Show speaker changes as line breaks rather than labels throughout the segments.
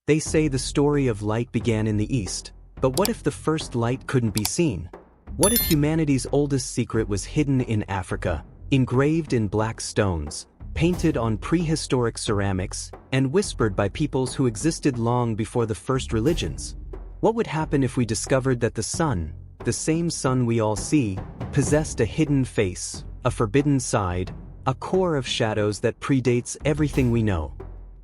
They say the story of light began in the East, but what if the first light couldn't be seen? What if humanity's oldest secret was hidden in Africa, engraved in black stones, painted on prehistoric ceramics, and whispered by peoples who existed long before the first religions? What would happen if we discovered that the sun, the same sun we all see, possessed a hidden face, a forbidden side, a core of shadows that predates everything we know?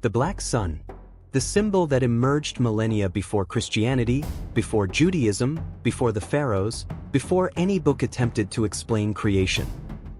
The black sun, the symbol that emerged millennia before Christianity, before Judaism, before the pharaohs, before any book attempted to explain creation.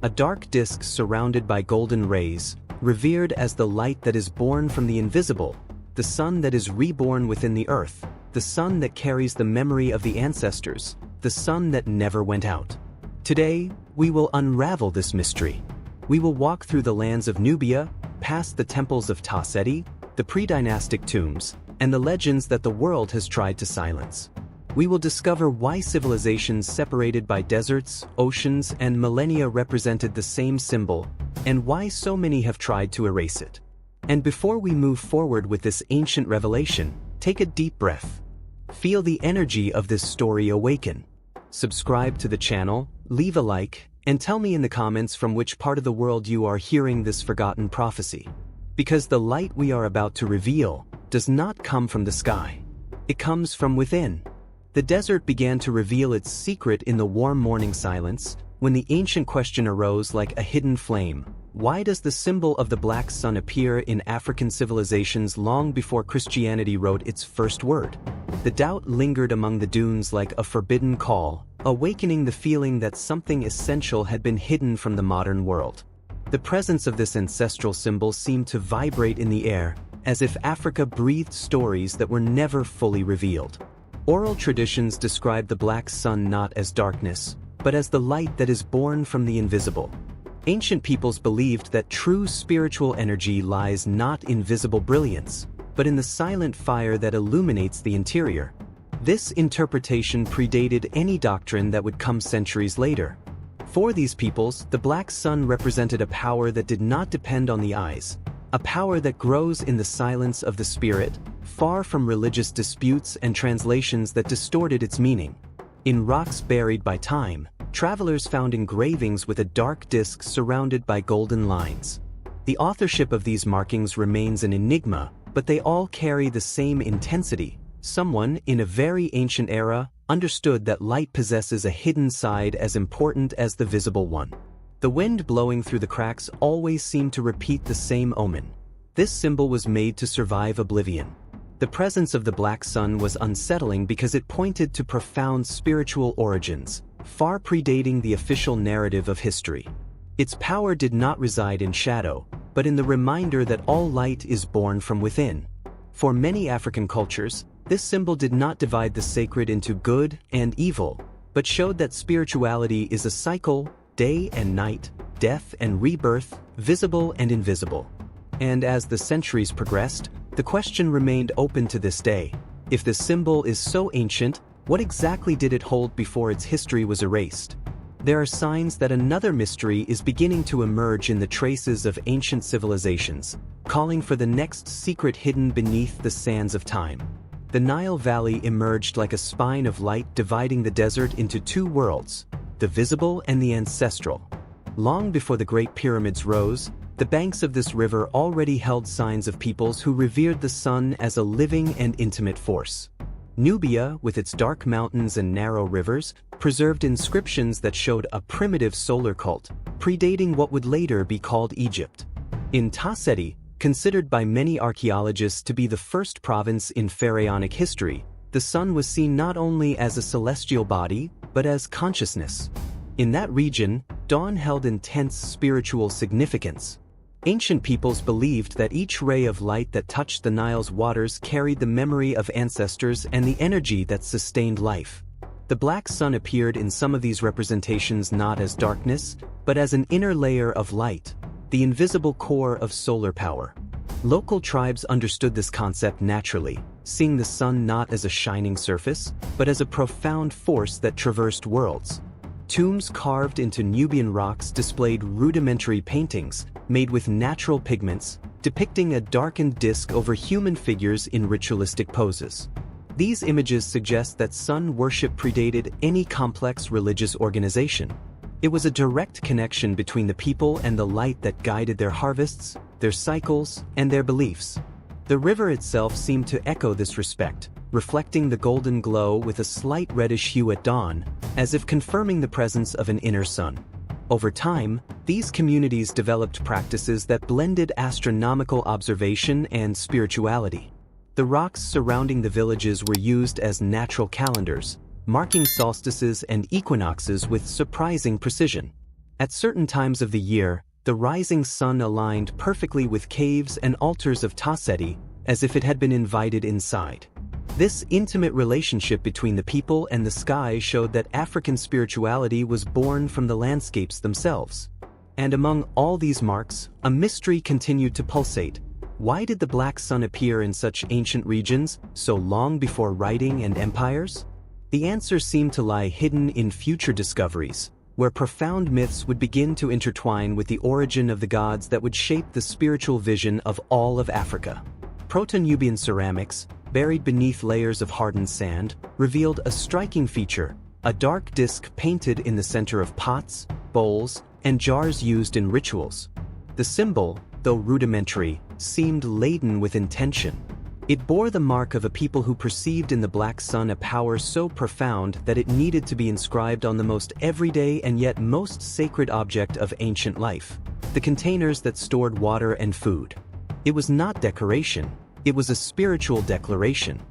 A dark disk surrounded by golden rays, revered as the light that is born from the invisible, the sun that is reborn within the earth, the sun that carries the memory of the ancestors, the sun that never went out. Today, we will unravel this mystery. We will walk through the lands of Nubia, past the temples of Ta-Seti, the pre-dynastic tombs, and the legends that the world has tried to silence. We will discover why civilizations separated by deserts, oceans, and millennia represented the same symbol, and why so many have tried to erase it. And before we move forward with this ancient revelation, take a deep breath. Feel the energy of this story awaken. Subscribe to the channel, leave a like, and tell me in the comments from which part of the world you are hearing this forgotten prophecy. Because the light we are about to reveal does not come from the sky. It comes from within. The desert began to reveal its secret in the warm morning silence, when the ancient question arose like a hidden flame. Why does the symbol of the black sun appear in African civilizations long before Christianity wrote its first word? The doubt lingered among the dunes like a forbidden call, awakening the feeling that something essential had been hidden from the modern world. The presence of this ancestral symbol seemed to vibrate in the air, as if Africa breathed stories that were never fully revealed. Oral traditions describe the black sun not as darkness, but as the light that is born from the invisible. Ancient peoples believed that true spiritual energy lies not in visible brilliance, but in the silent fire that illuminates the interior. This interpretation predated any doctrine that would come centuries later. For these peoples, the black sun represented a power that did not depend on the eyes, a power that grows in the silence of the spirit, far from religious disputes and translations that distorted its meaning. In rocks buried by time, travelers found engravings with a dark disk surrounded by golden lines. The authorship of these markings remains an enigma, but they all carry the same intensity. Someone, in a very ancient era, understood that light possesses a hidden side as important as the visible one. The wind blowing through the cracks always seemed to repeat the same omen. This symbol was made to survive oblivion. The presence of the black sun was unsettling because it pointed to profound spiritual origins, far predating the official narrative of history. Its power did not reside in shadow, but in the reminder that all light is born from within. For many African cultures, this symbol did not divide the sacred into good and evil, but showed that spirituality is a cycle, day and night, death and rebirth, visible and invisible. And as the centuries progressed, the question remained open to this day. If the symbol is so ancient, what exactly did it hold before its history was erased? There are signs that another mystery is beginning to emerge in the traces of ancient civilizations, calling for the next secret hidden beneath the sands of time. The Nile Valley emerged like a spine of light dividing the desert into two worlds, the visible and the ancestral. Long before the Great Pyramids rose, the banks of this river already held signs of peoples who revered the sun as a living and intimate force. Nubia, with its dark mountains and narrow rivers, preserved inscriptions that showed a primitive solar cult, predating what would later be called Egypt. In Ta-Seti, considered by many archaeologists to be the first province in pharaonic history, the sun was seen not only as a celestial body, but as consciousness. In that region, dawn held intense spiritual significance. Ancient peoples believed that each ray of light that touched the Nile's waters carried the memory of ancestors and the energy that sustained life. The black sun appeared in some of these representations not as darkness, but as an inner layer of light, the invisible core of solar power. Local tribes understood this concept naturally, seeing the sun not as a shining surface, but as a profound force that traversed worlds. Tombs carved into Nubian rocks displayed rudimentary paintings, made with natural pigments, depicting a darkened disk over human figures in ritualistic poses. These images suggest that sun worship predated any complex religious organization. It was a direct connection between the people and the light that guided their harvests, their cycles, and their beliefs. The river itself seemed to echo this respect, reflecting the golden glow with a slight reddish hue at dawn, as if confirming the presence of an inner sun. Over time, these communities developed practices that blended astronomical observation and spirituality. The rocks surrounding the villages were used as natural calendars, marking solstices and equinoxes with surprising precision. At certain times of the year, the rising sun aligned perfectly with caves and altars of Taseti, as if it had been invited inside. This intimate relationship between the people and the sky showed that African spirituality was born from the landscapes themselves. And among all these marks, a mystery continued to pulsate. Why did the black sun appear in such ancient regions, so long before writing and empires? The answer seemed to lie hidden in future discoveries, where profound myths would begin to intertwine with the origin of the gods that would shape the spiritual vision of all of Africa. Proto-Nubian ceramics, buried beneath layers of hardened sand, revealed a striking feature: a dark disk painted in the center of pots, bowls, and jars used in rituals. The symbol, though rudimentary, seemed laden with intention. It bore the mark of a people who perceived in the black sun a power so profound that it needed to be inscribed on the most everyday and yet most sacred object of ancient life: the containers that stored water and food. It was not decoration, it was a spiritual declaration.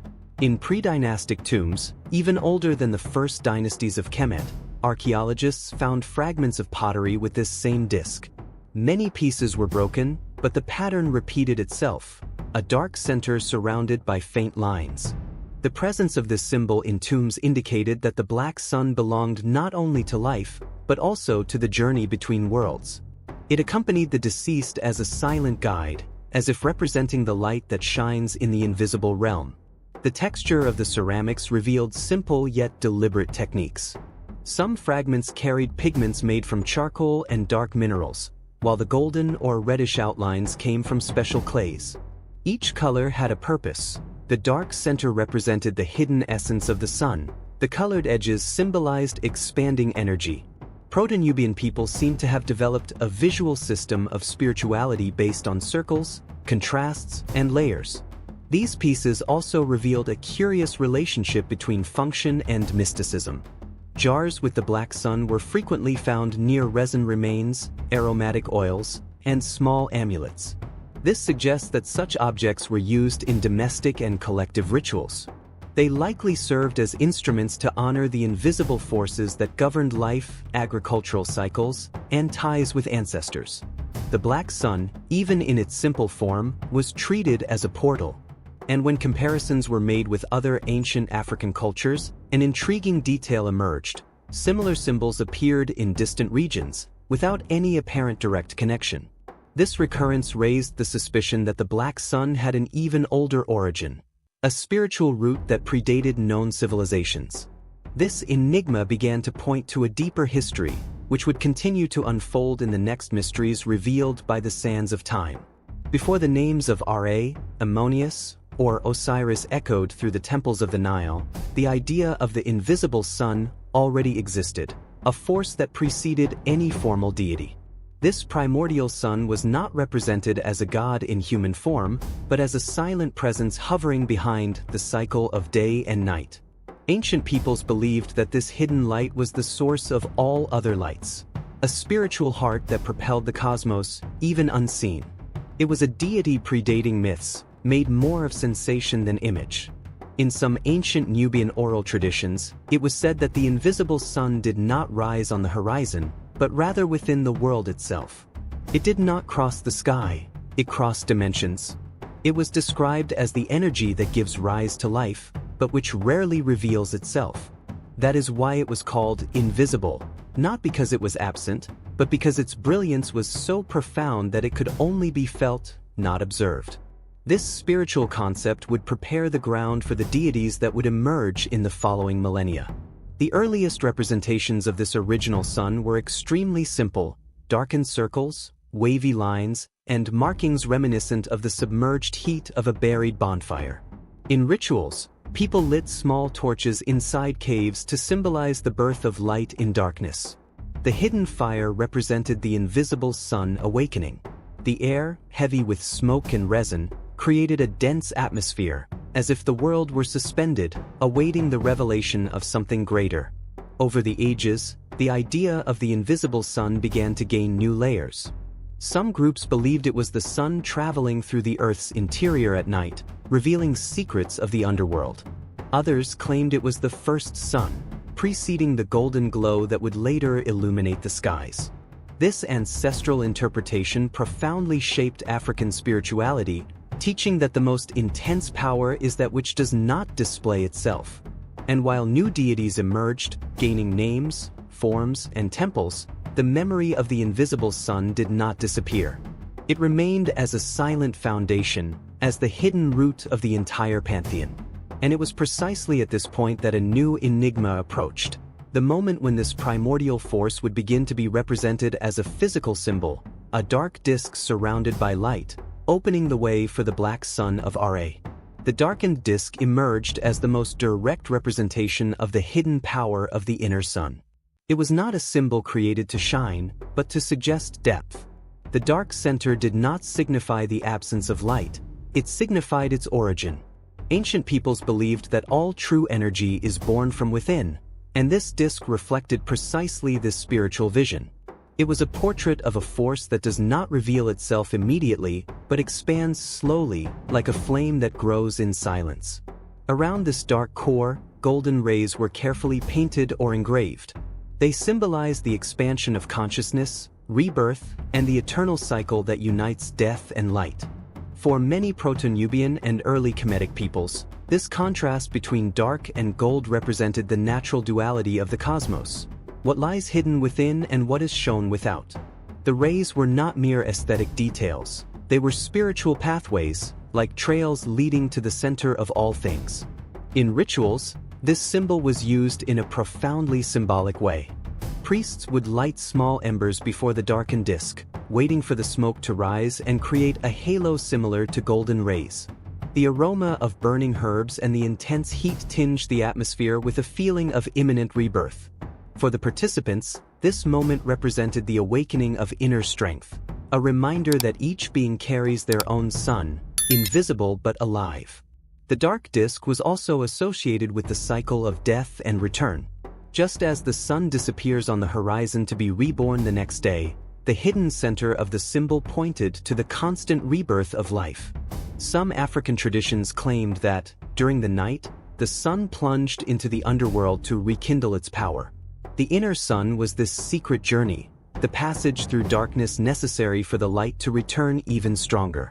In pre-dynastic tombs, even older than the first dynasties of Kemet, archaeologists found fragments of pottery with this same disk. Many pieces were broken, but the pattern repeated itself: a dark center surrounded by faint lines. The presence of this symbol in tombs indicated that the black sun belonged not only to life, but also to the journey between worlds. It accompanied the deceased as a silent guide, as if representing the light that shines in the invisible realm. The texture of the ceramics revealed simple yet deliberate techniques. Some fragments carried pigments made from charcoal and dark minerals, while the golden or reddish outlines came from special clays. Each color had a purpose. The dark center represented the hidden essence of the sun. The colored edges symbolized expanding energy. Proto-Nubian people seem to have developed a visual system of spirituality based on circles, contrasts, and layers. These pieces also revealed a curious relationship between function and mysticism. Jars with the black sun were frequently found near resin remains, aromatic oils, and small amulets. This suggests that such objects were used in domestic and collective rituals. They likely served as instruments to honor the invisible forces that governed life, agricultural cycles, and ties with ancestors. The black sun, even in its simple form, was treated as a portal. And when comparisons were made with other ancient African cultures, an intriguing detail emerged. Similar symbols appeared in distant regions, without any apparent direct connection. This recurrence raised the suspicion that the black sun had an even older origin, a spiritual root that predated known civilizations. This enigma began to point to a deeper history, which would continue to unfold in the next mysteries revealed by the sands of time. Before the names of Ra, Ammonius, or Osiris echoed through the temples of the Nile, the idea of the invisible sun already existed, a force that preceded any formal deity. This primordial sun was not represented as a god in human form, but as a silent presence hovering behind the cycle of day and night. Ancient peoples believed that this hidden light was the source of all other lights, a spiritual heart that propelled the cosmos, even unseen. It was a deity predating myths, made more of sensation than image. In some ancient Nubian oral traditions, it was said that the invisible sun did not rise on the horizon, but rather within the world itself. It did not cross the sky, it crossed dimensions. It was described as the energy that gives rise to life, but which rarely reveals itself. That is why it was called invisible, not because it was absent, but because its brilliance was so profound that it could only be felt, not observed. This spiritual concept would prepare the ground for the deities that would emerge in the following millennia. The earliest representations of this original sun were extremely simple: darkened circles, wavy lines, and markings reminiscent of the submerged heat of a buried bonfire. In rituals, people lit small torches inside caves to symbolize the birth of light in darkness. The hidden fire represented the invisible sun awakening. The air, heavy with smoke and resin, created a dense atmosphere, as if the world were suspended, awaiting the revelation of something greater. Over the ages, the idea of the invisible sun began to gain new layers. Some groups believed it was the sun traveling through the Earth's interior at night, revealing secrets of the underworld. Others claimed it was the first sun, preceding the golden glow that would later illuminate the skies. This ancestral interpretation profoundly shaped African spirituality, teaching that the most intense power is that which does not display itself. And while new deities emerged, gaining names, forms, and temples, the memory of the invisible sun did not disappear. It remained as a silent foundation, as the hidden root of the entire pantheon. And it was precisely at this point that a new enigma approached. The moment when this primordial force would begin to be represented as a physical symbol, a dark disk surrounded by light, opening the way for the black sun of Ra. The darkened disk emerged as the most direct representation of the hidden power of the inner sun. It was not a symbol created to shine, but to suggest depth. The dark center did not signify the absence of light, it signified its origin. Ancient peoples believed that all true energy is born from within, and this disk reflected precisely this spiritual vision. It was a portrait of a force that does not reveal itself immediately, but expands slowly, like a flame that grows in silence. Around this dark core, golden rays were carefully painted or engraved. They symbolize the expansion of consciousness, rebirth, and the eternal cycle that unites death and light. For many Proto-Nubian and early Kemetic peoples, this contrast between dark and gold represented the natural duality of the cosmos, what lies hidden within and what is shown without. The rays were not mere aesthetic details, they were spiritual pathways, like trails leading to the center of all things. In rituals, this symbol was used in a profoundly symbolic way. Priests would light small embers before the darkened disk, waiting for the smoke to rise and create a halo similar to golden rays. The aroma of burning herbs and the intense heat tinged the atmosphere with a feeling of imminent rebirth. For the participants, this moment represented the awakening of inner strength, a reminder that each being carries their own sun, invisible but alive. The dark disk was also associated with the cycle of death and return. Just as the sun disappears on the horizon to be reborn the next day, the hidden center of the symbol pointed to the constant rebirth of life. Some African traditions claimed that, during the night, the sun plunged into the underworld to rekindle its power. The inner sun was this secret journey, the passage through darkness necessary for the light to return even stronger.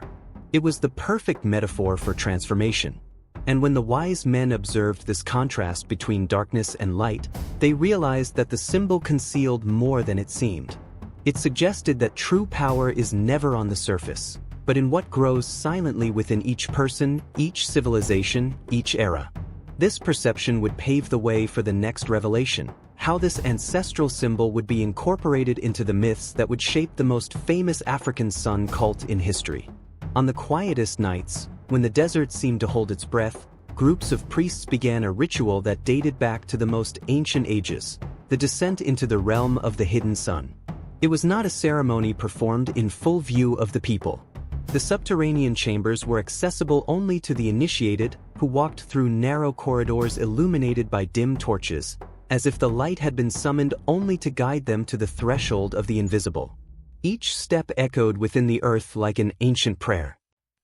It was the perfect metaphor for transformation. And when the wise men observed this contrast between darkness and light, they realized that the symbol concealed more than it seemed. It suggested that true power is never on the surface, but in what grows silently within each person, each civilization, each era. This perception would pave the way for the next revelation, how this ancestral symbol would be incorporated into the myths that would shape the most famous African sun cult in history. On the quietest nights, when the desert seemed to hold its breath, groups of priests began a ritual that dated back to the most ancient ages, the descent into the realm of the hidden sun. It was not a ceremony performed in full view of the people. The subterranean chambers were accessible only to the initiated, who walked through narrow corridors illuminated by dim torches, as if the light had been summoned only to guide them to the threshold of the invisible. Each step echoed within the earth like an ancient prayer.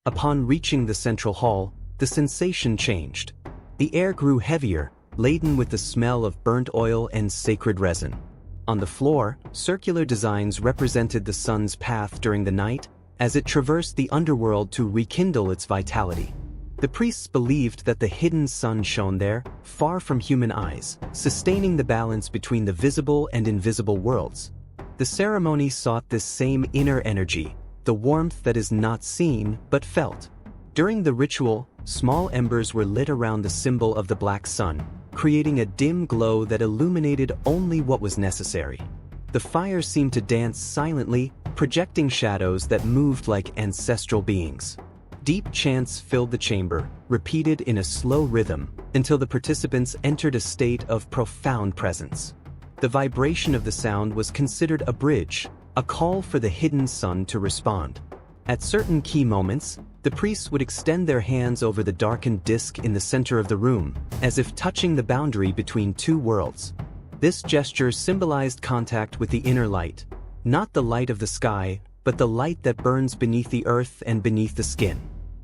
Upon reaching the central hall, the sensation changed. The air grew heavier, laden with the smell of burnt oil and sacred resin. On the floor, circular designs represented the sun's path during the night, as it traversed the underworld to rekindle its vitality. The priests believed that the hidden sun shone there, far from human eyes, sustaining the balance between the visible and invisible worlds. The ceremony sought this same inner energy, the warmth that is not seen but felt. During the ritual, small embers were lit around the symbol of the black sun, creating a dim glow that illuminated only what was necessary. The fire seemed to dance silently, projecting shadows that moved like ancestral beings. Deep chants filled the chamber, repeated in a slow rhythm, until the participants entered a state of profound presence. The vibration of the sound was considered a bridge, a call for the hidden sun to respond. At certain key moments, the priests would extend their hands over the darkened disk in the center of the room, as if touching the boundary between two worlds. This gesture symbolized contact with the inner light, not the light of the sky, but the light that burns beneath the earth and beneath the skin.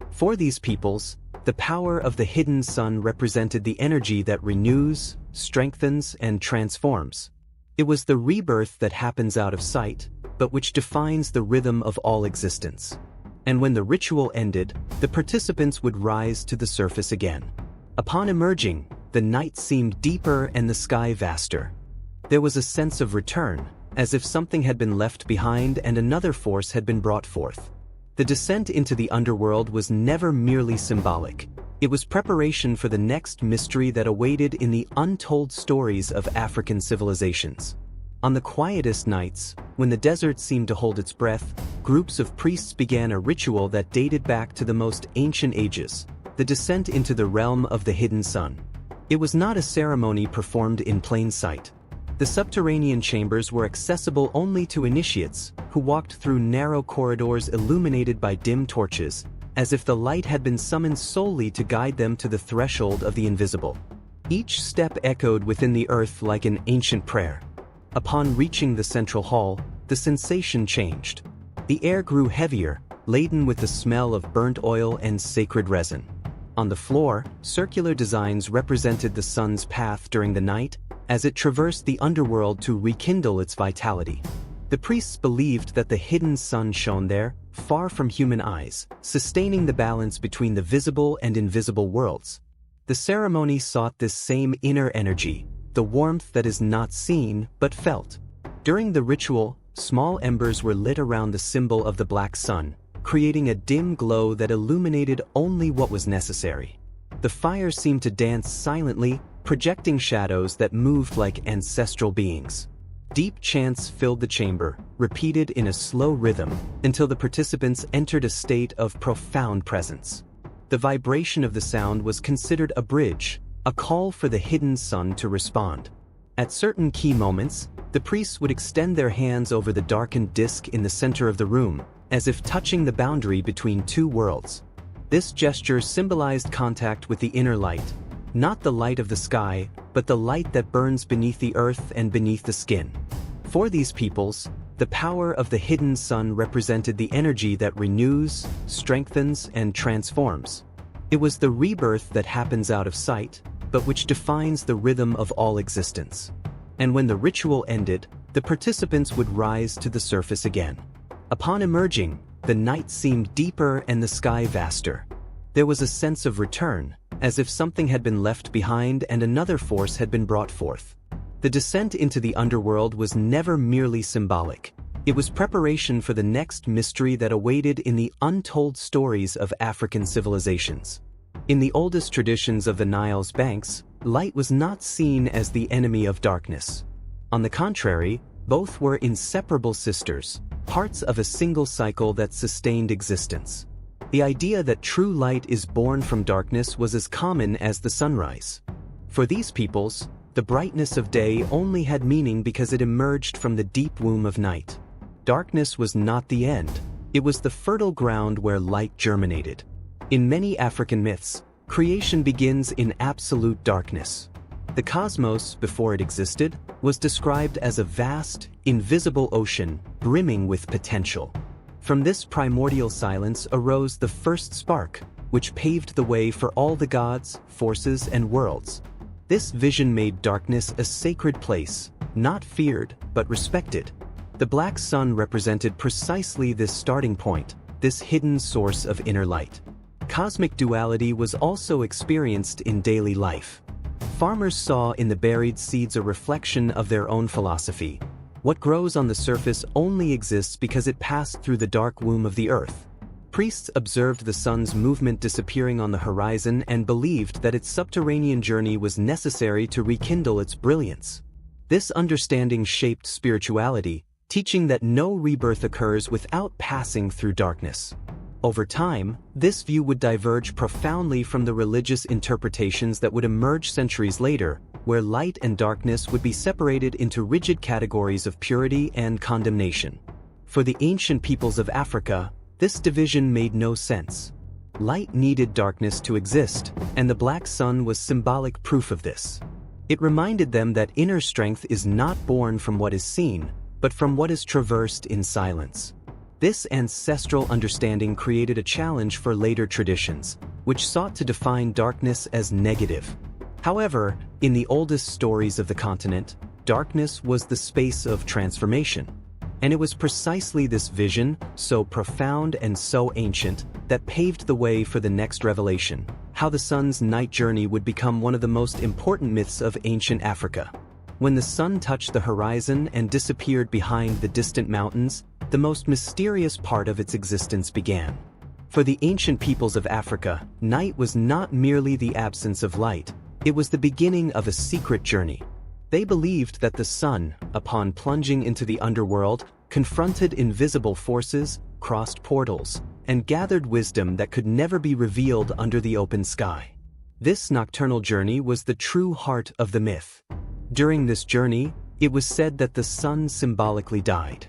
For these peoples, the power of the hidden sun represented the energy that renews, strengthens, and transforms. It was the rebirth that happens out of sight, but which defines the rhythm of all existence. And when the ritual ended, the participants would rise to the surface again. Upon emerging, the night seemed deeper and the sky vaster. There was a sense of return, as if something had been left behind and another force had been brought forth. The descent into the underworld was never merely symbolic. It was preparation for the next mystery that awaited in the untold stories of African civilizations. On the quietest nights, when the desert seemed to hold its breath, groups of priests began a ritual that dated back to the most ancient ages, the descent into the realm of the hidden sun. It was not a ceremony performed in plain sight. The subterranean chambers were accessible only to initiates, who walked through narrow corridors illuminated by dim torches, as if the light had been summoned solely to guide them to the threshold of the invisible. Each step echoed within the earth like an ancient prayer. Upon reaching the central hall, the sensation changed. The air grew heavier, laden with the smell of burnt oil and sacred resin. On the floor, circular designs represented the sun's path during the night, as it traversed the underworld to rekindle its vitality. The priests believed that the hidden sun shone there, far from human eyes, sustaining the balance between the visible and invisible worlds. The ceremony sought this same inner energy, the warmth that is not seen but felt. During the ritual, small embers were lit around the symbol of the black sun, creating a dim glow that illuminated only what was necessary. The fire seemed to dance silently, projecting shadows that moved like ancestral beings. Deep chants filled the chamber, repeated in a slow rhythm, until the participants entered a state of profound presence. The vibration of the sound was considered a bridge, a call for the hidden sun to respond. At certain key moments, the priests would extend their hands over the darkened disk in the center of the room, as if touching the boundary between two worlds. This gesture symbolized contact with the inner light, not the light of the sky, but the light that burns beneath the earth and beneath the skin. For these peoples, the power of the hidden sun represented the energy that renews, strengthens, and transforms. It was the rebirth that happens out of sight, but which defines the rhythm of all existence. And when the ritual ended, the participants would rise to the surface again. Upon emerging, the night seemed deeper and the sky vaster. There was a sense of return, as if something had been left behind and another force had been brought forth. The descent into the underworld was never merely symbolic. It was preparation for the next mystery that awaited in the untold stories of African civilizations. In the oldest traditions of the Nile's banks, light was not seen as the enemy of darkness. On the contrary, both were inseparable sisters, parts of a single cycle that sustained existence. The idea that true light is born from darkness was as common as the sunrise. For these peoples, the brightness of day only had meaning because it emerged from the deep womb of night. Darkness was not the end, it was the fertile ground where light germinated. In many African myths, creation begins in absolute darkness. The cosmos, before it existed, was described as a vast, invisible ocean brimming with potential. From this primordial silence arose the first spark, which paved the way for all the gods, forces, and worlds. This vision made darkness a sacred place, not feared, but respected. The black sun represented precisely this starting point, this hidden source of inner light. Cosmic duality was also experienced in daily life. Farmers saw in the buried seeds a reflection of their own philosophy. What grows on the surface only exists because it passed through the dark womb of the earth. Priests observed the sun's movement disappearing on the horizon and believed that its subterranean journey was necessary to rekindle its brilliance. This understanding shaped spirituality, teaching that no rebirth occurs without passing through darkness. Over time, this view would diverge profoundly from the religious interpretations that would emerge centuries later, where light and darkness would be separated into rigid categories of purity and condemnation. For the ancient peoples of Africa, this division made no sense. Light needed darkness to exist, and the black sun was symbolic proof of this. It reminded them that inner strength is not born from what is seen, but from what is traversed in silence. This ancestral understanding created a challenge for later traditions, which sought to define darkness as negative. However, in the oldest stories of the continent, darkness was the space of transformation. And it was precisely this vision, so profound and so ancient, that paved the way for the next revelation, how the sun's night journey would become one of the most important myths of ancient Africa. When the sun touched the horizon and disappeared behind the distant mountains, the most mysterious part of its existence began. For the ancient peoples of Africa, night was not merely the absence of light, it was the beginning of a secret journey. They believed that the sun, upon plunging into the underworld, confronted invisible forces, crossed portals, and gathered wisdom that could never be revealed under the open sky. This nocturnal journey was the true heart of the myth. During this journey, it was said that the sun symbolically died.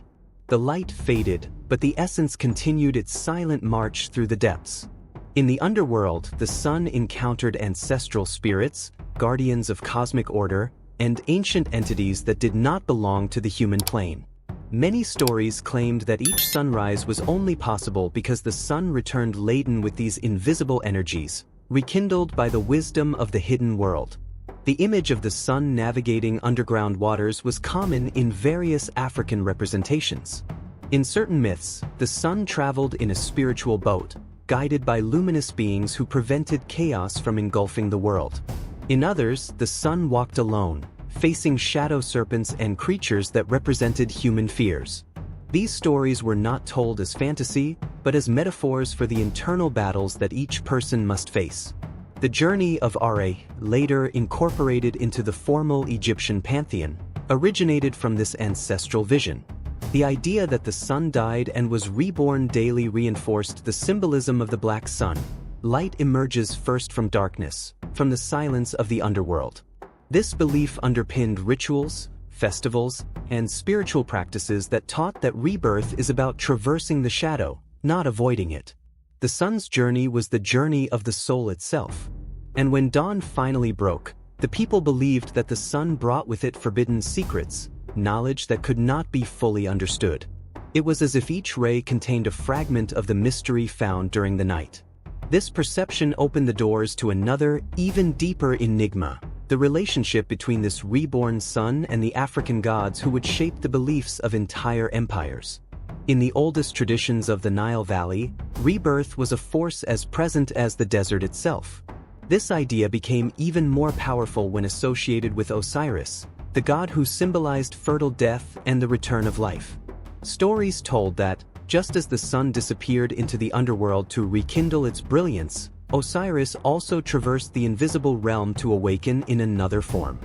The light faded, but the essence continued its silent march through the depths. In the underworld, the sun encountered ancestral spirits, guardians of cosmic order, and ancient entities that did not belong to the human plane. Many stories claimed that each sunrise was only possible because the sun returned laden with these invisible energies, rekindled by the wisdom of the hidden world. The image of the sun navigating underground waters was common in various African representations. In certain myths, the sun traveled in a spiritual boat, guided by luminous beings who prevented chaos from engulfing the world. In others, the sun walked alone, facing shadow serpents and creatures that represented human fears. These stories were not told as fantasy, but as metaphors for the internal battles that each person must face. The journey of Ra, later incorporated into the formal Egyptian pantheon, originated from this ancestral vision. The idea that the sun died and was reborn daily reinforced the symbolism of the black sun. Light emerges first from darkness, from the silence of the underworld. This belief underpinned rituals, festivals, and spiritual practices that taught that rebirth is about traversing the shadow, not avoiding it. The sun's journey was the journey of the soul itself. And when dawn finally broke, the people believed that the sun brought with it forbidden secrets, knowledge that could not be fully understood. It was as if each ray contained a fragment of the mystery found during the night. This perception opened the doors to another, even deeper enigma, the relationship between this reborn sun and the African gods who would shape the beliefs of entire empires. In the oldest traditions of the Nile Valley, rebirth was a force as present as the desert itself. This idea became even more powerful when associated with Osiris, the god who symbolized fertile death and the return of life. Stories told that, just as the sun disappeared into the underworld to rekindle its brilliance, Osiris also traversed the invisible realm to awaken in another form.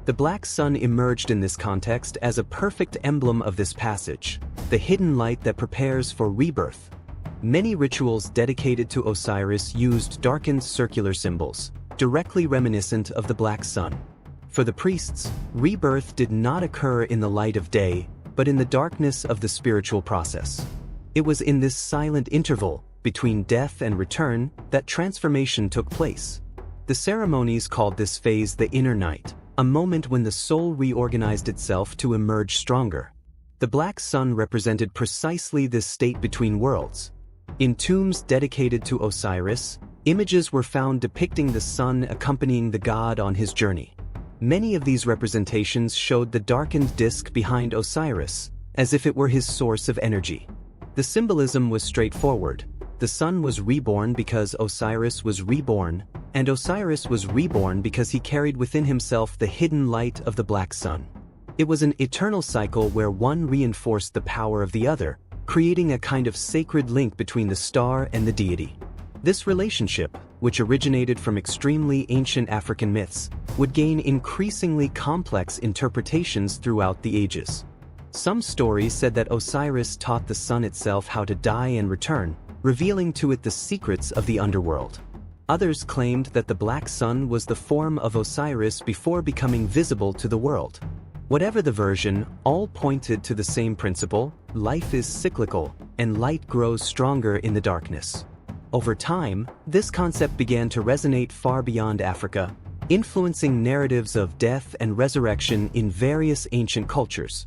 The black sun emerged in this context as a perfect emblem of this passage, the hidden light that prepares for rebirth. Many rituals dedicated to Osiris used darkened circular symbols, directly reminiscent of the black sun. For the priests, rebirth did not occur in the light of day, but in the darkness of the spiritual process. It was in this silent interval, between death and return, that transformation took place. The ceremonies called this phase the inner night, a moment when the soul reorganized itself to emerge stronger. The black sun represented precisely this state between worlds. In tombs dedicated to Osiris, images were found depicting the sun accompanying the god on his journey. Many of these representations showed the darkened disk behind Osiris, as if it were his source of energy. The symbolism was straightforward. The sun was reborn because Osiris was reborn, and Osiris was reborn because he carried within himself the hidden light of the black sun. It was an eternal cycle where one reinforced the power of the other, creating a kind of sacred link between the star and the deity. This relationship, which originated from extremely ancient African myths, would gain increasingly complex interpretations throughout the ages. Some stories said that Osiris taught the sun itself how to die and return, revealing to it the secrets of the underworld. Others claimed that the black sun was the form of Osiris before becoming visible to the world. Whatever the version, all pointed to the same principle: life is cyclical, and light grows stronger in the darkness. Over time, this concept began to resonate far beyond Africa, influencing narratives of death and resurrection in various ancient cultures.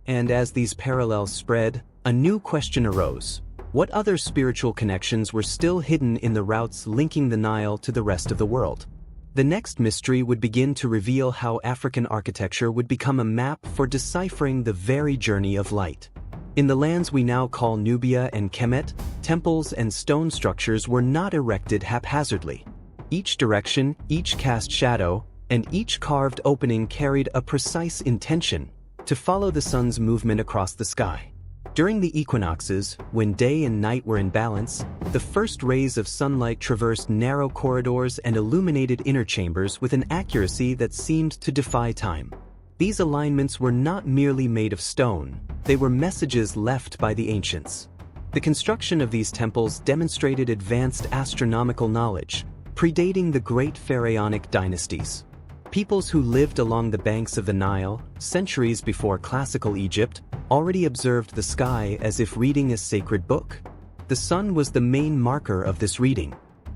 And as these parallels spread, a new question arose. What other spiritual connections were still hidden in the routes linking the Nile to the rest of the world? The next mystery would begin to reveal how African architecture would become a map for deciphering the very journey of light. In the lands we now call Nubia and Kemet, temples and stone structures were not erected haphazardly. Each direction, each cast shadow, and each carved opening carried a precise intention: to follow the sun's movement across the sky. During the equinoxes, when day and night were in balance, the first rays of sunlight traversed narrow corridors and illuminated inner chambers with an accuracy that seemed to defy time. These alignments were not merely made of stone, they were messages left by the ancients. The construction of these temples demonstrated advanced astronomical knowledge, predating the great pharaonic dynasties. Peoples who lived along the banks of the Nile, centuries before classical Egypt, already observed the sky as if reading a sacred book. The sun was the main marker of this reading.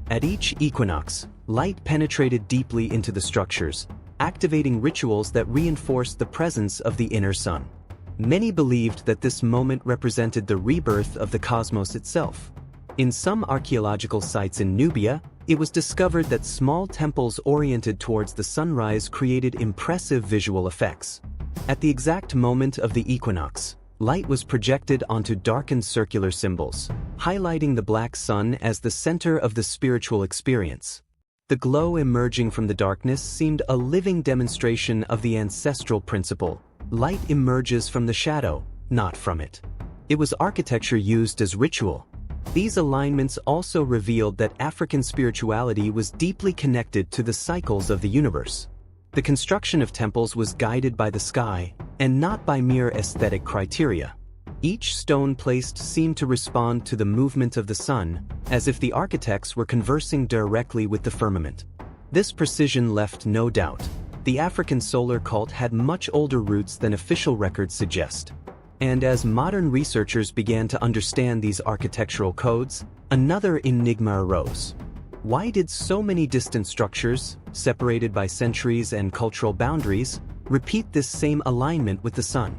At each equinox, light penetrated deeply into the structures, activating rituals that reinforced the presence of the inner sun. Many believed that this moment represented the rebirth of the cosmos itself. In some archaeological sites in Nubia, it was discovered that small temples oriented towards the sunrise created impressive visual effects. At the exact moment of the equinox, light was projected onto darkened circular symbols, highlighting the black sun as the center of the spiritual experience. The glow emerging from the darkness seemed a living demonstration of the ancestral principle: light emerges from the shadow, not from it. It was architecture used as ritual. These alignments also revealed that African spirituality was deeply connected to the cycles of the universe. The construction of temples was guided by the sky, and not by mere aesthetic criteria. Each stone placed seemed to respond to the movement of the sun, as if the architects were conversing directly with the firmament. This precision left no doubt. The African solar cult had much older roots than official records suggest. And as modern researchers began to understand these architectural codes, another enigma arose. Why did so many distant structures, separated by centuries and cultural boundaries, repeat this same alignment with the sun?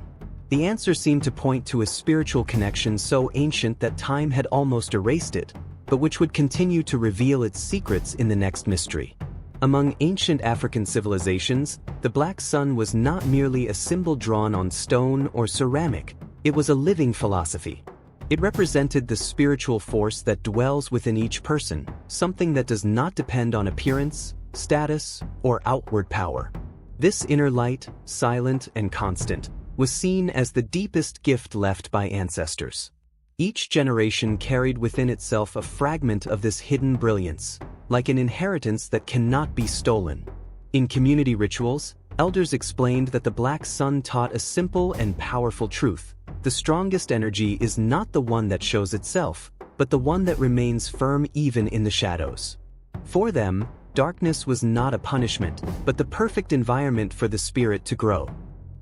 The answer seemed to point to a spiritual connection so ancient that time had almost erased it, but which would continue to reveal its secrets in the next mystery. Among ancient African civilizations, the black sun was not merely a symbol drawn on stone or ceramic, it was a living philosophy. It represented the spiritual force that dwells within each person, something that does not depend on appearance, status, or outward power. This inner light, silent and constant, was seen as the deepest gift left by ancestors. Each generation carried within itself a fragment of this hidden brilliance, like an inheritance that cannot be stolen. In community rituals, elders explained that the black sun taught a simple and powerful truth: the strongest energy is not the one that shows itself, but the one that remains firm even in the shadows. For them, darkness was not a punishment, but the perfect environment for the spirit to grow.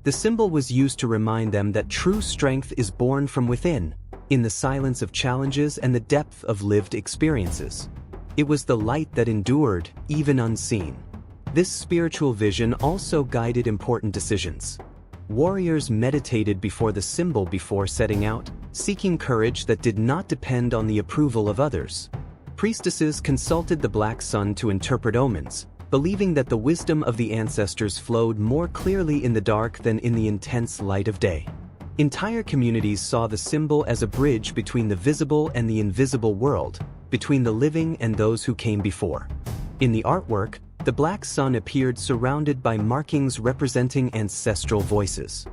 The symbol was used to remind them that true strength is born from within, in the silence of challenges and the depth of lived experiences. It was the light that endured, even unseen. This spiritual vision also guided important decisions. Warriors meditated before the symbol before setting out, seeking courage that did not depend on the approval of others. Priestesses consulted the black sun to interpret omens, believing that the wisdom of the ancestors flowed more clearly in the dark than in the intense light of day. Entire communities saw the symbol as a bridge between the visible and the invisible world, between the living and those who came before. In the artwork, the black sun appeared surrounded by markings representing ancestral voices.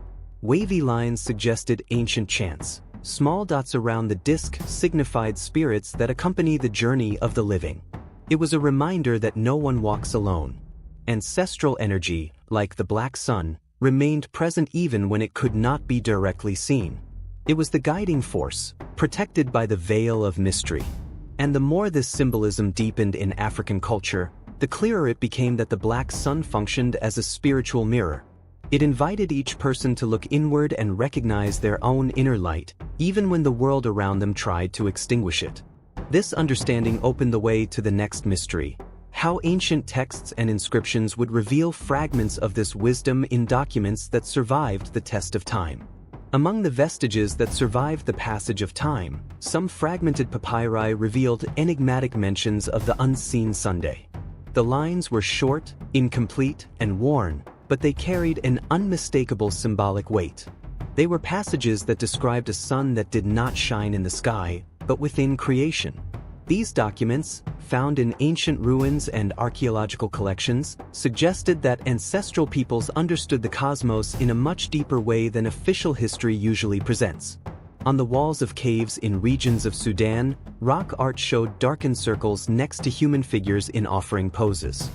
Wavy lines suggested ancient chants. Small dots around the disk signified spirits that accompany the journey of the living. It was a reminder that no one walks alone. Ancestral energy, like the black sun, remained present even when it could not be directly seen. It was the guiding force, protected by the veil of mystery. And the more this symbolism deepened in African culture, the clearer it became that the black sun functioned as a spiritual mirror. It invited each person to look inward and recognize their own inner light, even when the world around them tried to extinguish it. This understanding opened the way to the next mystery: how ancient texts and inscriptions would reveal fragments of this wisdom in documents that survived the test of time. Among the vestiges that survived the passage of time, some fragmented papyri revealed enigmatic mentions of the unseen Sunday. The lines were short, incomplete, and worn, but they carried an unmistakable symbolic weight. They were passages that described a sun that did not shine in the sky, but within creation. These documents, found in ancient ruins and archaeological collections, suggested that ancestral peoples understood the cosmos in a much deeper way than official history usually presents. On the walls of caves in regions of Sudan, rock art showed darkened circles next to human figures in offering poses.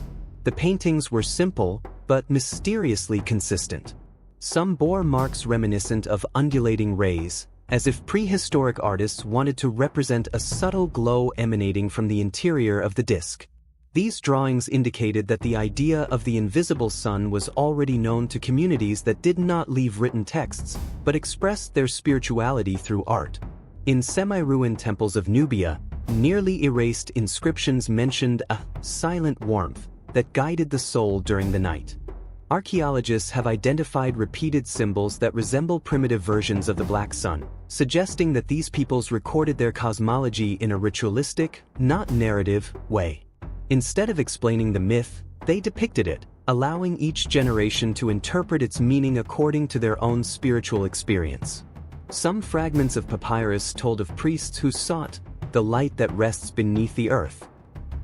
The paintings were simple, but mysteriously consistent. Some bore marks reminiscent of undulating rays, as if prehistoric artists wanted to represent a subtle glow emanating from the interior of the disk. These drawings indicated that the idea of the invisible sun was already known to communities that did not leave written texts, but expressed their spirituality through art. In semi-ruined temples of Nubia, nearly erased inscriptions mentioned a silent warmth that guided the soul during the night. Archaeologists have identified repeated symbols that resemble primitive versions of the black sun, suggesting that these peoples recorded their cosmology in a ritualistic, not narrative, way. Instead of explaining the myth, they depicted it, allowing each generation to interpret its meaning according to their own spiritual experience. Some fragments of papyrus told of priests who sought the light that rests beneath the earth.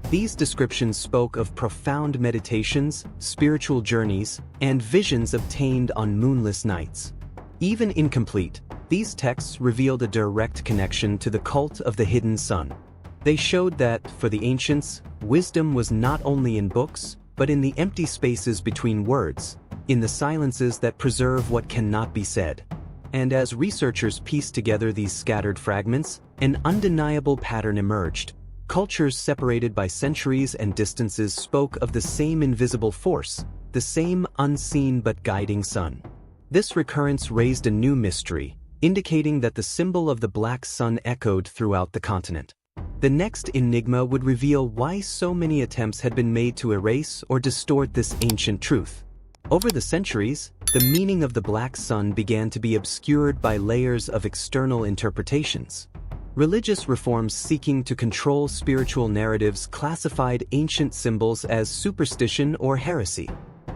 These descriptions spoke of profound meditations, spiritual journeys, and visions obtained on moonless nights. Even incomplete, these texts revealed a direct connection to the cult of the hidden sun. They showed that, for the ancients, wisdom was not only in books, but in the empty spaces between words, in the silences that preserve what cannot be said. And as researchers pieced together these scattered fragments, an undeniable pattern emerged. Cultures separated by centuries and distances spoke of the same invisible force, the same unseen but guiding sun. This recurrence raised a new mystery, indicating that the symbol of the black sun echoed throughout the continent. The next enigma would reveal why so many attempts had been made to erase or distort this ancient truth. Over the centuries, the meaning of the black sun began to be obscured by layers of external interpretations. Religious reforms seeking to control spiritual narratives classified ancient symbols as superstition or heresy.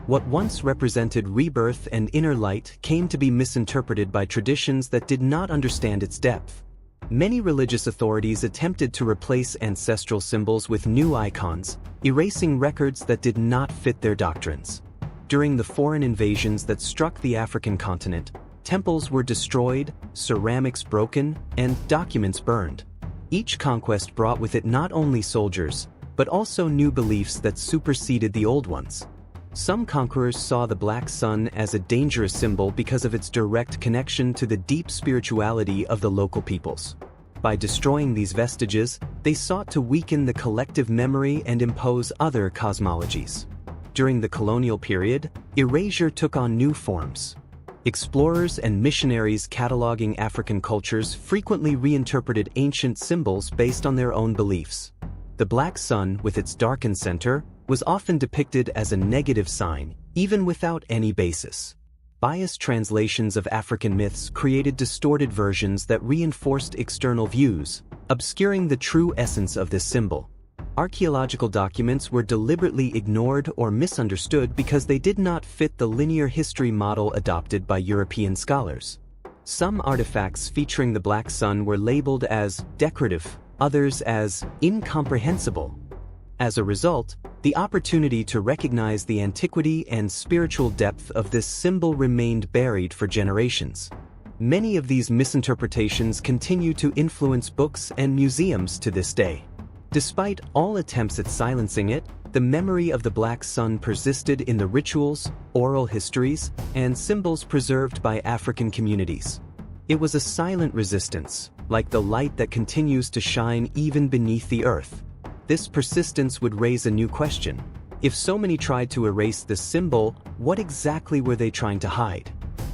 What once represented rebirth and inner light came to be misinterpreted by traditions that did not understand its depth. Many religious authorities attempted to replace ancestral symbols with new icons, erasing records that did not fit their doctrines. During the foreign invasions that struck the African continent, temples were destroyed, ceramics broken, and documents burned. Each conquest brought with it not only soldiers, but also new beliefs that superseded the old ones. Some conquerors saw the black sun as a dangerous symbol because of its direct connection to the deep spirituality of the local peoples. By destroying these vestiges, they sought to weaken the collective memory and impose other cosmologies. During the colonial period, erasure took on new forms. Explorers and missionaries cataloging African cultures frequently reinterpreted ancient symbols based on their own beliefs. The black sun, with its darkened center, was often depicted as a negative sign, even without any basis. Biased translations of African myths created distorted versions that reinforced external views, obscuring the true essence of this symbol. Archaeological documents were deliberately ignored or misunderstood because they did not fit the linear history model adopted by European scholars. Some artifacts featuring the black sun were labeled as decorative, others as incomprehensible. As a result, the opportunity to recognize the antiquity and spiritual depth of this symbol remained buried for generations. Many of these misinterpretations continue to influence books and museums to this day. Despite all attempts at silencing it, the memory of the black sun persisted in the rituals, oral histories, and symbols preserved by African communities. It was a silent resistance, like the light that continues to shine even beneath the earth. This persistence would raise a new question. If so many tried to erase the symbol, what exactly were they trying to hide?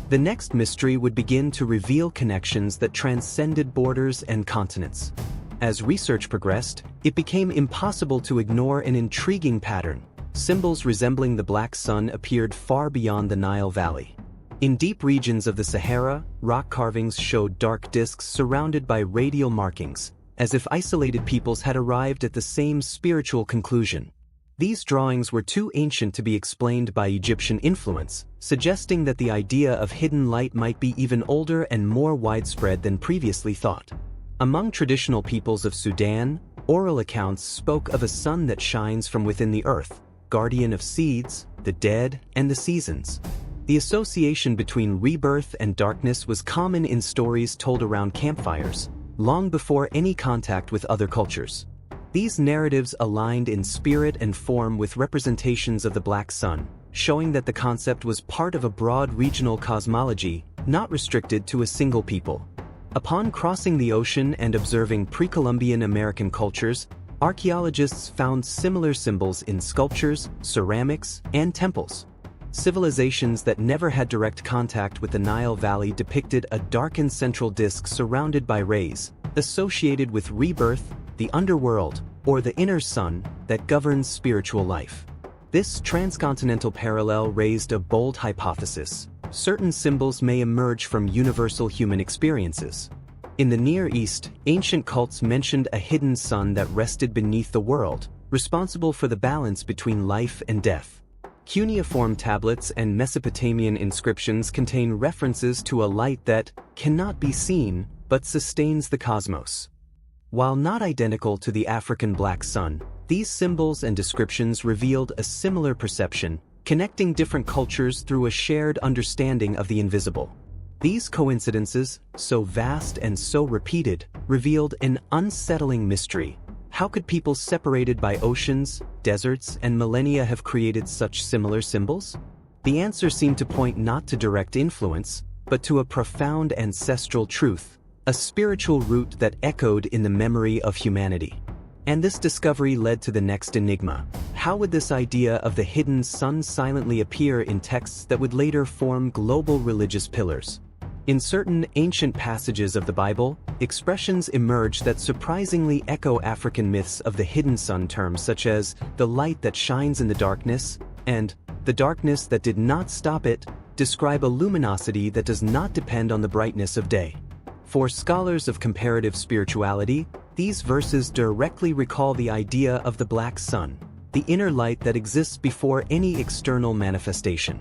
The next mystery would begin to reveal connections that transcended borders and continents. As research progressed, it became impossible to ignore an intriguing pattern. Symbols resembling the black sun appeared far beyond the Nile Valley. In deep regions of the Sahara, rock carvings showed dark discs surrounded by radial markings, as if isolated peoples had arrived at the same spiritual conclusion. These drawings were too ancient to be explained by Egyptian influence, suggesting that the idea of hidden light might be even older and more widespread than previously thought. Among traditional peoples of Sudan, oral accounts spoke of a sun that shines from within the earth, guardian of seeds, the dead, and the seasons. The association between rebirth and darkness was common in stories told around campfires, long before any contact with other cultures. These narratives aligned in spirit and form with representations of the black sun, showing that the concept was part of a broad regional cosmology, not restricted to a single people. Upon crossing the ocean and observing pre-Columbian American cultures, archaeologists found similar symbols in sculptures, ceramics, and temples. Civilizations that never had direct contact with the Nile Valley depicted a darkened central disk surrounded by rays, associated with rebirth, the underworld, or the inner sun that governs spiritual life. This transcontinental parallel raised a bold hypothesis. Certain symbols may emerge from universal human experiences. In the Near East, ancient cults mentioned a hidden sun that rested beneath the world, responsible for the balance between life and death. Cuneiform tablets and Mesopotamian inscriptions contain references to a light that cannot be seen but sustains the cosmos. While not identical to the African black sun, these symbols and descriptions revealed a similar perception, connecting different cultures through a shared understanding of the invisible. These coincidences, so vast and so repeated, revealed an unsettling mystery. How could people separated by oceans, deserts, and millennia have created such similar symbols? The answer seemed to point not to direct influence, but to a profound ancestral truth, a spiritual root that echoed in the memory of humanity. And this discovery led to the next enigma. How would this idea of the hidden sun silently appear in texts that would later form global religious pillars? In certain ancient passages of the Bible, expressions emerge that surprisingly echo African myths of the hidden sun, terms such as the light that shines in the darkness and the darkness that did not stop it describe a luminosity that does not depend on the brightness of day. For scholars of comparative spirituality, these verses directly recall the idea of the black sun, the inner light that exists before any external manifestation.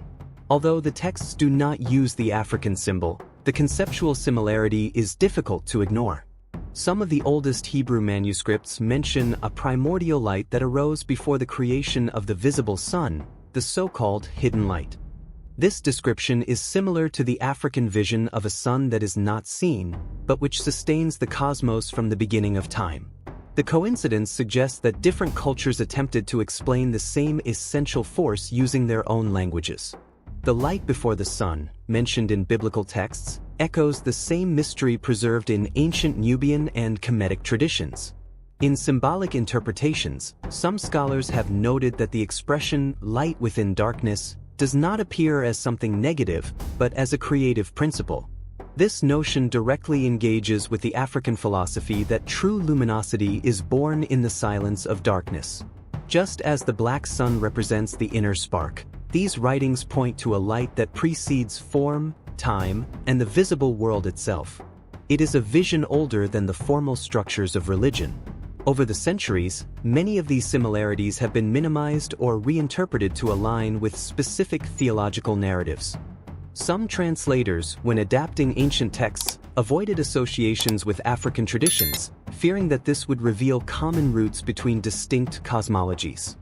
Although the texts do not use the African symbol, the conceptual similarity is difficult to ignore. Some of the oldest Hebrew manuscripts mention a primordial light that arose before the creation of the visible sun, the so-called hidden light. This description is similar to the African vision of a sun that is not seen, but which sustains the cosmos from the beginning of time. The coincidence suggests that different cultures attempted to explain the same essential force using their own languages. The light before the sun, mentioned in biblical texts, echoes the same mystery preserved in ancient Nubian and Kemetic traditions. In symbolic interpretations, some scholars have noted that the expression light within darkness does not appear as something negative, but as a creative principle. This notion directly engages with the African philosophy that true luminosity is born in the silence of darkness. Just as the black sun represents the inner spark, these writings point to a light that precedes form, time, and the visible world itself. It is a vision older than the formal structures of religion. Over the centuries, many of these similarities have been minimized or reinterpreted to align with specific theological narratives. Some translators, when adapting ancient texts, avoided associations with African traditions, fearing that this would reveal common roots between distinct cosmologies.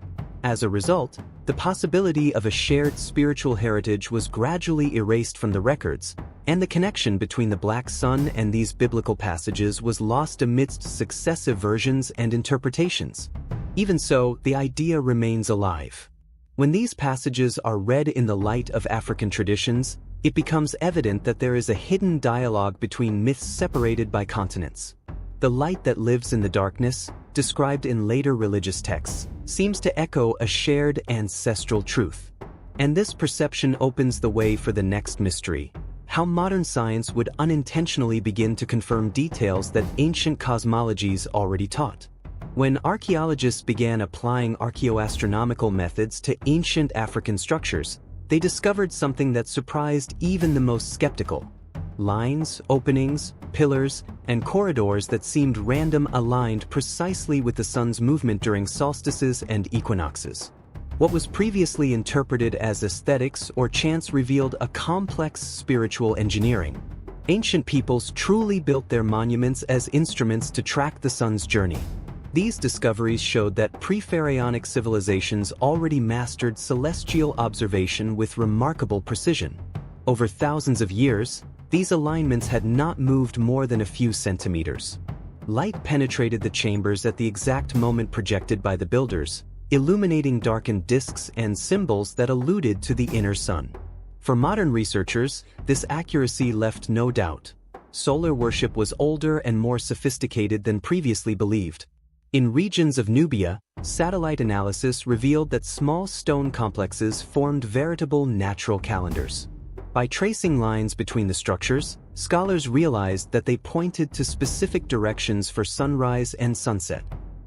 As a result, the possibility of a shared spiritual heritage was gradually erased from the records, and the connection between the black sun and these biblical passages was lost amidst successive versions and interpretations. Even so, the idea remains alive. When these passages are read in the light of African traditions, it becomes evident that there is a hidden dialogue between myths separated by continents. The light that lives in the darkness, described in later religious texts, seems to echo a shared ancestral truth. And this perception opens the way for the next mystery: how modern science would unintentionally begin to confirm details that ancient cosmologies already taught. When archaeologists began applying archaeoastronomical methods to ancient African structures, they discovered something that surprised even the most skeptical: lines, openings, pillars, and corridors that seemed random, aligned precisely with the sun's movement during solstices and equinoxes. What was previously interpreted as aesthetics or chance revealed a complex spiritual engineering. Ancient peoples truly built their monuments as instruments to track the sun's journey. These discoveries showed that pre-pharaonic civilizations already mastered celestial observation with remarkable precision. Over thousands of years, these alignments had not moved more than a few centimeters. Light penetrated the chambers at the exact moment projected by the builders, illuminating darkened disks and symbols that alluded to the inner sun. For modern researchers, this accuracy left no doubt. Solar worship was older and more sophisticated than previously believed. In regions of Nubia, satellite analysis revealed that small stone complexes formed veritable natural calendars. By tracing lines between the structures, scholars realized that they pointed to specific directions for sunrise and sunset.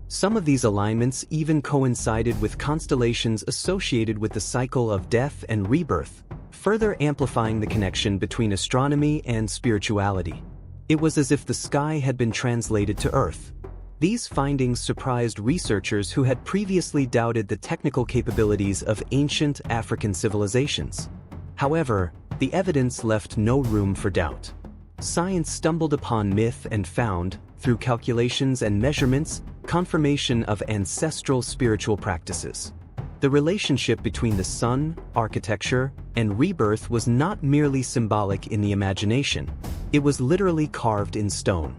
Some of these alignments even coincided with constellations associated with the cycle of death and rebirth, further amplifying the connection between astronomy and spirituality. It was as if the sky had been translated to Earth. These findings surprised researchers who had previously doubted the technical capabilities of ancient African civilizations. However, the evidence left no room for doubt. Science stumbled upon myth and found, through calculations and measurements, confirmation of ancestral spiritual practices. The relationship between the sun, architecture, and rebirth was not merely symbolic in the imagination. It was literally carved in stone.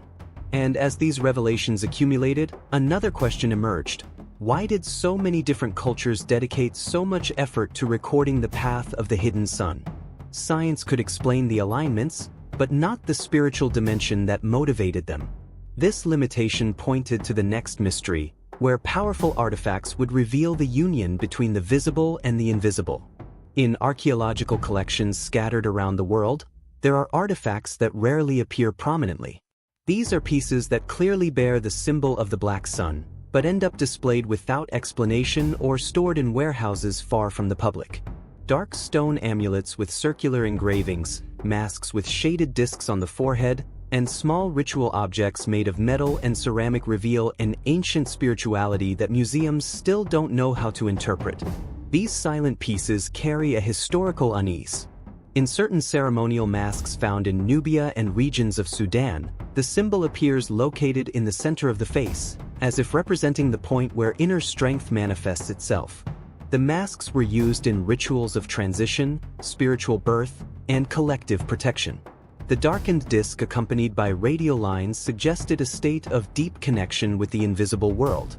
And as these revelations accumulated, another question emerged: why did so many different cultures dedicate so much effort to recording the path of the hidden sun? Science could explain the alignments, but not the spiritual dimension that motivated them. This limitation pointed to the next mystery, where powerful artifacts would reveal the union between the visible and the invisible. In archaeological collections scattered around the world, there are artifacts that rarely appear prominently. These are pieces that clearly bear the symbol of the black sun, but end up displayed without explanation or stored in warehouses far from the public. Dark stone amulets with circular engravings, masks with shaded discs on the forehead, and small ritual objects made of metal and ceramic reveal an ancient spirituality that museums still don't know how to interpret. These silent pieces carry a historical unease. In certain ceremonial masks found in Nubia and regions of Sudan, the symbol appears located in the center of the face, as if representing the point where inner strength manifests itself. The masks were used in rituals of transition, spiritual birth, and collective protection. The darkened disc accompanied by radial lines suggested a state of deep connection with the invisible world.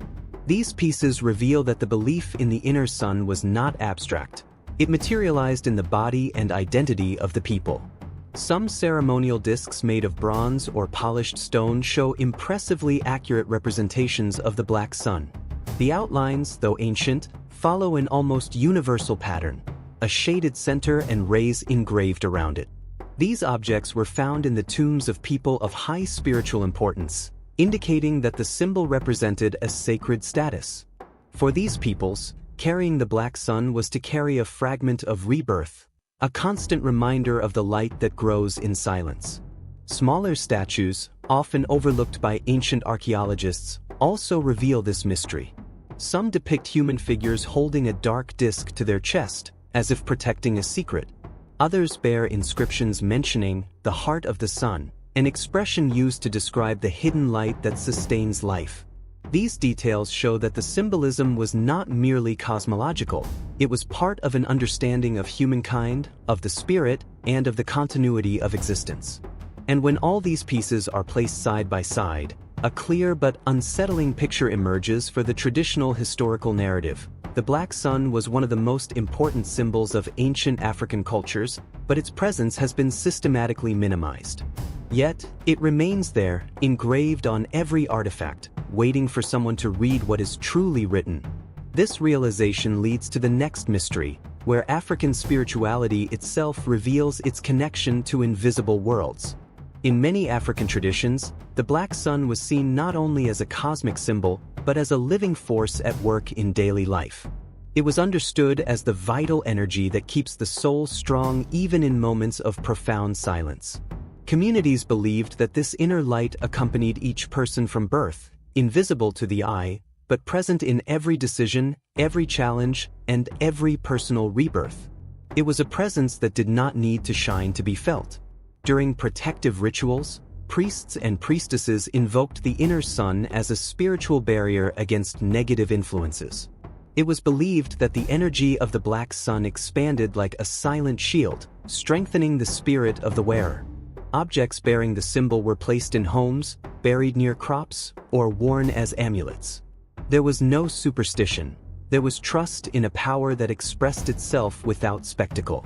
These pieces reveal that the belief in the inner sun was not abstract. It materialized in the body and identity of the people. Some ceremonial discs made of bronze or polished stone show impressively accurate representations of the black sun. The outlines, though ancient, follow an almost universal pattern, a shaded center and rays engraved around it. These objects were found in the tombs of people of high spiritual importance, indicating that the symbol represented a sacred status. For these peoples, carrying the black sun was to carry a fragment of rebirth, a constant reminder of the light that grows in silence. Smaller statues, often overlooked by ancient archaeologists, also reveal this mystery. Some depict human figures holding a dark disk to their chest, as if protecting a secret. Others bear inscriptions mentioning the heart of the sun, an expression used to describe the hidden light that sustains life. These details show that the symbolism was not merely cosmological, it was part of an understanding of humankind, of the spirit, and of the continuity of existence. And when all these pieces are placed side by side, a clear but unsettling picture emerges for the traditional historical narrative. The black sun was one of the most important symbols of ancient African cultures, but its presence has been systematically minimized. Yet, it remains there, engraved on every artifact, waiting for someone to read what is truly written. This realization leads to the next mystery, where African spirituality itself reveals its connection to invisible worlds. In many African traditions, the black sun was seen not only as a cosmic symbol, but as a living force at work in daily life. It was understood as the vital energy that keeps the soul strong even in moments of profound silence. Communities believed that this inner light accompanied each person from birth, invisible to the eye, but present in every decision, every challenge, and every personal rebirth. It was a presence that did not need to shine to be felt. During protective rituals, priests and priestesses invoked the inner sun as a spiritual barrier against negative influences. It was believed that the energy of the black sun expanded like a silent shield, strengthening the spirit of the wearer. Objects bearing the symbol were placed in homes, buried near crops, or worn as amulets. There was no superstition. There was trust in a power that expressed itself without spectacle.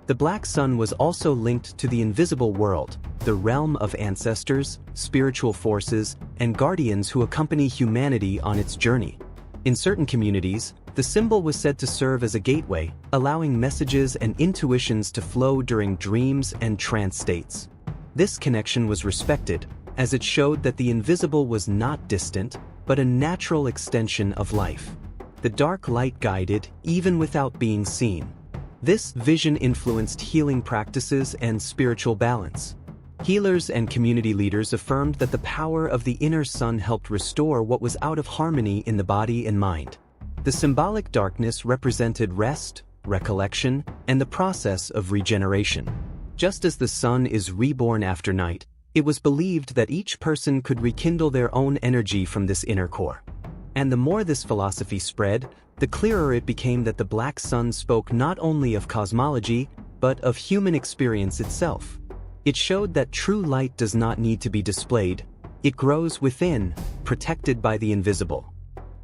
The black sun was also linked to the invisible world, the realm of ancestors, spiritual forces, and guardians who accompany humanity on its journey. In certain communities, the symbol was said to serve as a gateway, allowing messages and intuitions to flow during dreams and trance states. This connection was respected, as it showed that the invisible was not distant, but a natural extension of life. The dark light guided, even without being seen. This vision influenced healing practices and spiritual balance. Healers and community leaders affirmed that the power of the inner sun helped restore what was out of harmony in the body and mind. The symbolic darkness represented rest, recollection, and the process of regeneration. Just as the sun is reborn after night, it was believed that each person could rekindle their own energy from this inner core. And the more this philosophy spread, the clearer it became that the black sun spoke not only of cosmology, but of human experience itself. It showed that true light does not need to be displayed. It grows within, protected by the invisible.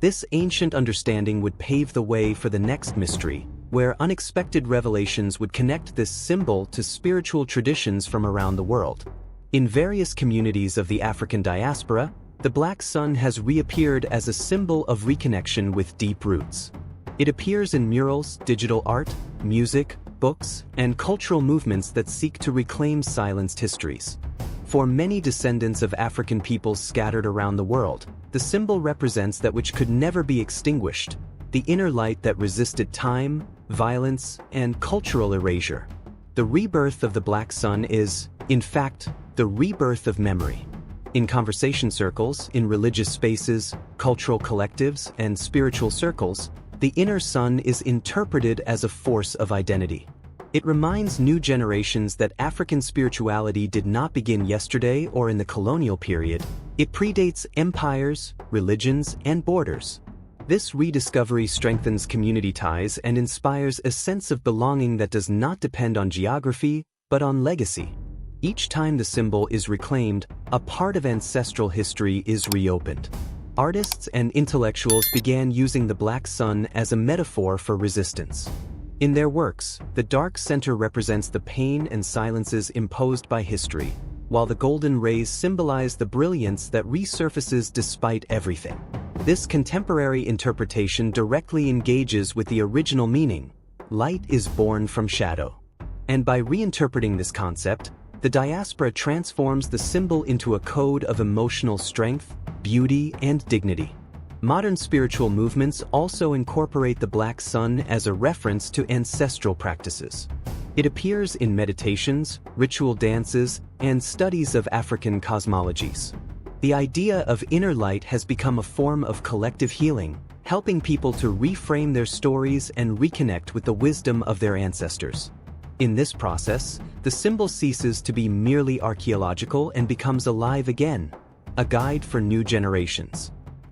This ancient understanding would pave the way for the next mystery, where unexpected revelations would connect this symbol to spiritual traditions from around the world. In various communities of the African diaspora, the black sun has reappeared as a symbol of reconnection with deep roots. It appears in murals, digital art, music, books, and cultural movements that seek to reclaim silenced histories. For many descendants of African peoples scattered around the world, the symbol represents that which could never be extinguished, the inner light that resisted time, violence, and cultural erasure. The rebirth of the black sun is, in fact, the rebirth of memory. In conversation circles, in religious spaces, cultural collectives, and spiritual circles, the inner sun is interpreted as a force of identity. It reminds new generations that African spirituality did not begin yesterday or in the colonial period. It predates empires, religions, and borders. This rediscovery strengthens community ties and inspires a sense of belonging that does not depend on geography, but on legacy. Each time the symbol is reclaimed, a part of ancestral history is reopened. Artists and intellectuals began using the black sun as a metaphor for resistance. In their works, the dark center represents the pain and silences imposed by history, while the golden rays symbolize the brilliance that resurfaces despite everything. This contemporary interpretation directly engages with the original meaning: light is born from shadow. And by reinterpreting this concept, the diaspora transforms the symbol into a code of emotional strength, beauty, and dignity. Modern spiritual movements also incorporate the black sun as a reference to ancestral practices. It appears in meditations, ritual dances, and studies of African cosmologies. The idea of inner light has become a form of collective healing, helping people to reframe their stories and reconnect with the wisdom of their ancestors. In this process, the symbol ceases to be merely archaeological and becomes alive again, a guide for new generations.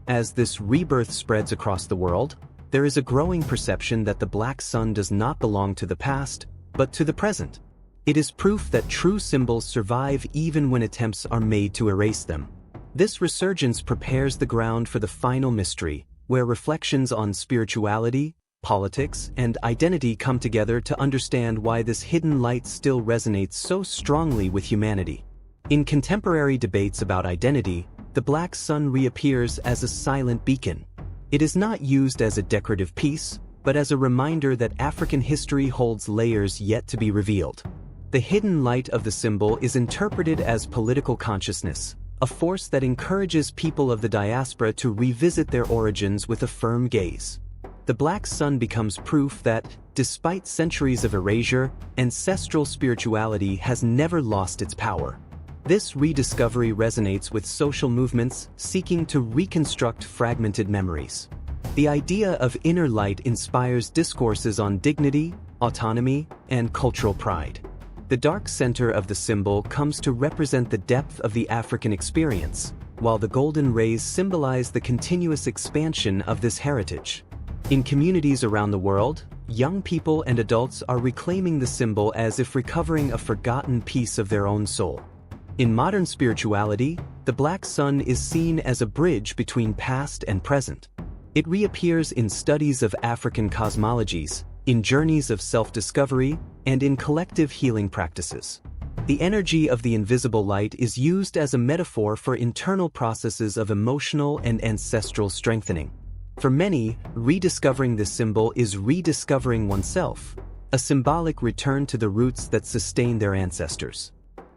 As this rebirth spreads across the world, there is a growing perception that the black sun does not belong to the past, but to the present. It is proof that true symbols survive even when attempts are made to erase them. This resurgence prepares the ground for the final mystery, where reflections on spirituality, politics, and identity come together to understand why this hidden light still resonates so strongly with humanity. In contemporary debates about identity, the black sun reappears as a silent beacon. It is not used as a decorative piece, but as a reminder that African history holds layers yet to be revealed. The hidden light of the symbol is interpreted as political consciousness, a force that encourages people of the diaspora to revisit their origins with a firm gaze. The black sun becomes proof that, despite centuries of erasure, ancestral spirituality has never lost its power. This rediscovery resonates with social movements seeking to reconstruct fragmented memories. The idea of inner light inspires discourses on dignity, autonomy, and cultural pride. The dark center of the symbol comes to represent the depth of the African experience, while the golden rays symbolize the continuous expansion of this heritage. In communities around the world, young people and adults are reclaiming the symbol as if recovering a forgotten piece of their own soul. In modern spirituality, the black sun is seen as a bridge between past and present. It reappears in studies of African cosmologies, in journeys of self-discovery, and in collective healing practices. The energy of the invisible light is used as a metaphor for internal processes of emotional and ancestral strengthening. For many, rediscovering this symbol is rediscovering oneself, a symbolic return to the roots that sustain their ancestors.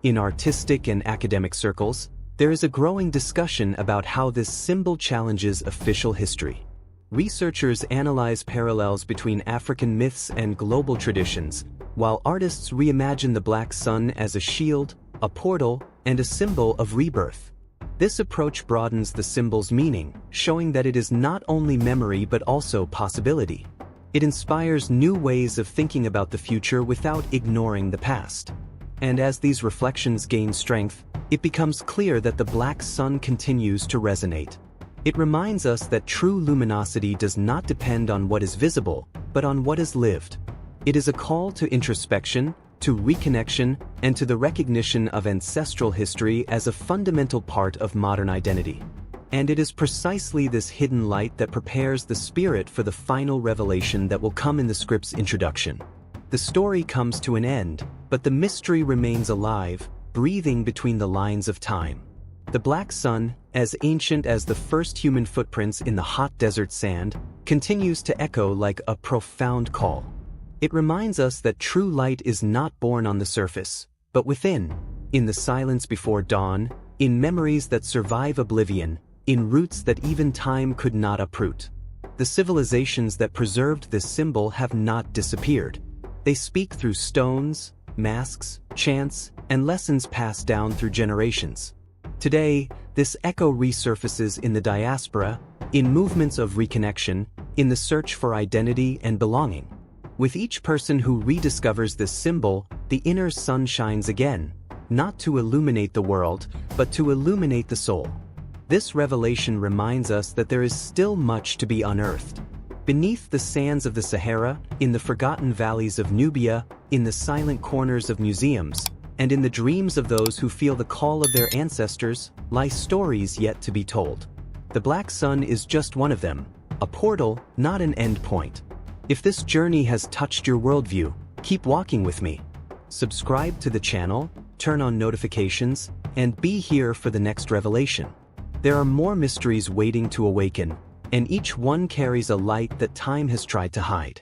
In artistic and academic circles, there is a growing discussion about how this symbol challenges official history. Researchers analyze parallels between African myths and global traditions, while artists reimagine the black sun as a shield, a portal, and a symbol of rebirth. This approach broadens the symbol's meaning, showing that it is not only memory but also possibility. It inspires new ways of thinking about the future without ignoring the past. And as these reflections gain strength, it becomes clear that the black sun continues to resonate. It reminds us that true luminosity does not depend on what is visible, but on what is lived. It is a call to introspection, to reconnection, and to the recognition of ancestral history as a fundamental part of modern identity. And it is precisely this hidden light that prepares the spirit for the final revelation that will come in the script's introduction. The story comes to an end, but the mystery remains alive, breathing between the lines of time. The black sun, as ancient as the first human footprints in the hot desert sand, continues to echo like a profound call. It reminds us that true light is not born on the surface, but within, in the silence before dawn, in memories that survive oblivion, in roots that even time could not uproot. The civilizations that preserved this symbol have not disappeared. They speak through stones, masks, chants, and lessons passed down through generations. Today, this echo resurfaces in the diaspora, in movements of reconnection, in the search for identity and belonging. With each person who rediscovers this symbol, the inner sun shines again, not to illuminate the world, but to illuminate the soul. This revelation reminds us that there is still much to be unearthed. Beneath the sands of the Sahara, in the forgotten valleys of Nubia, in the silent corners of museums, and in the dreams of those who feel the call of their ancestors, lie stories yet to be told. The black sun is just one of them, a portal, not an end point. If this journey has touched your worldview, keep walking with me. Subscribe to the channel, turn on notifications, and be here for the next revelation. There are more mysteries waiting to awaken, and each one carries a light that time has tried to hide.